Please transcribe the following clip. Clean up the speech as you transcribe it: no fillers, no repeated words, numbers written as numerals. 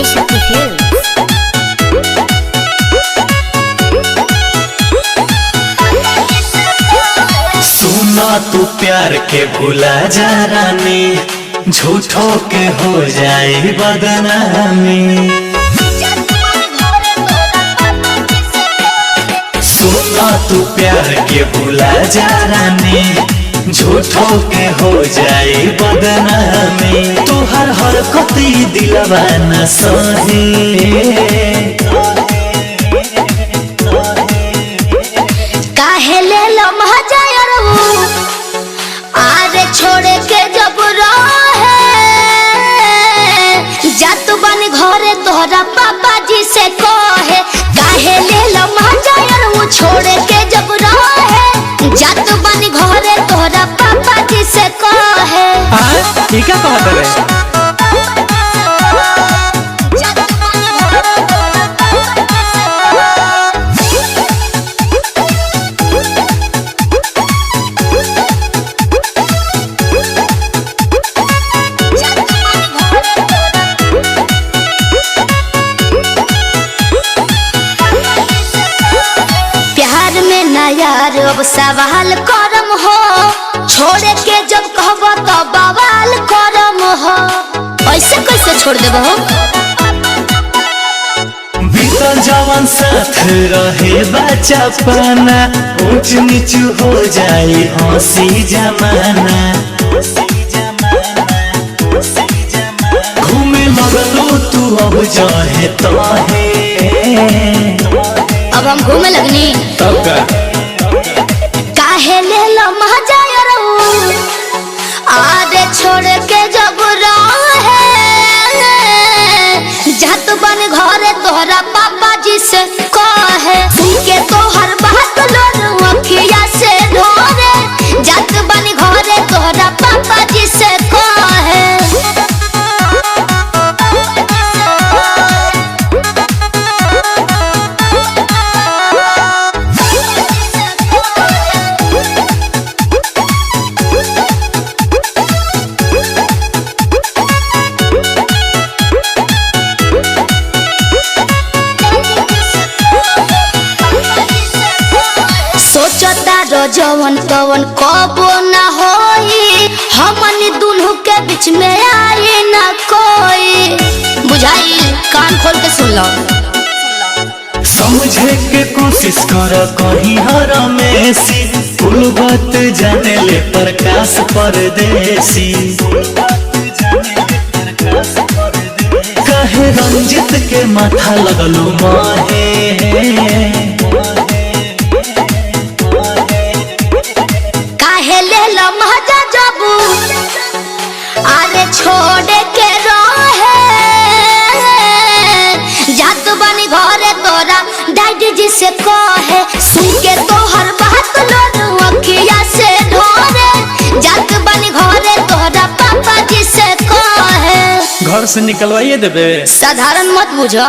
Shakti Films. सुना तू प्यार के भूला जा रानी, झूठों के हो जाए बदनामी। सुना तू प्यार के भूला जा रानी, झूठों के हो जाए बदनामी। तू हर हरकती दिलवा न सहे, काहे ले लो आरे छोड़े के जब रहे जात बन घरे तोहरा पापा जी से कहे। काहे ले लो छोड़े के जब रहे जात बन घरे तोहरा पापा जी से कहे। ठीक है कहत रहे। यार अब सवाल करम हो, छोड़े के जब कहबो तो बवाल करम हो। ऐसे कैसे छोड़ देबो हो? बीतल जवान साथ रहे बचपना, ऊंच नीच हो जाए हंसी जमाना। घूमे लगलो तू अब जाहे तोहे, अब हम घूमे लगनी तब का काहे ले लो आरे छोड़ के जब रहे जात बन घरे तोहरा पापा जी से कहे। के तोहर बात लोग अखिया से ढोरे जात बन घरे तोहरा पापा जी से कहे। जवन तवन कबो न होई, हमन दुनू के बीच में आई न कोई। बुझाई कान खोल के सुन लो। समझे के कोशिश कर कहीं हरमेसी, कुल बात जाने ले प्रकाश परदेसी। कहे रंजित के माथा लगलो माहे, आरे छोड़े के रहे जात बनी घरे तोरा डैडी जी से कहे। सुन के तोहर बात लोग अखिया से ढोरे जात बनी घरे तोहरा पापा जी से कहे। घर से निकलवाइए देबे, साधारण मत बुझो।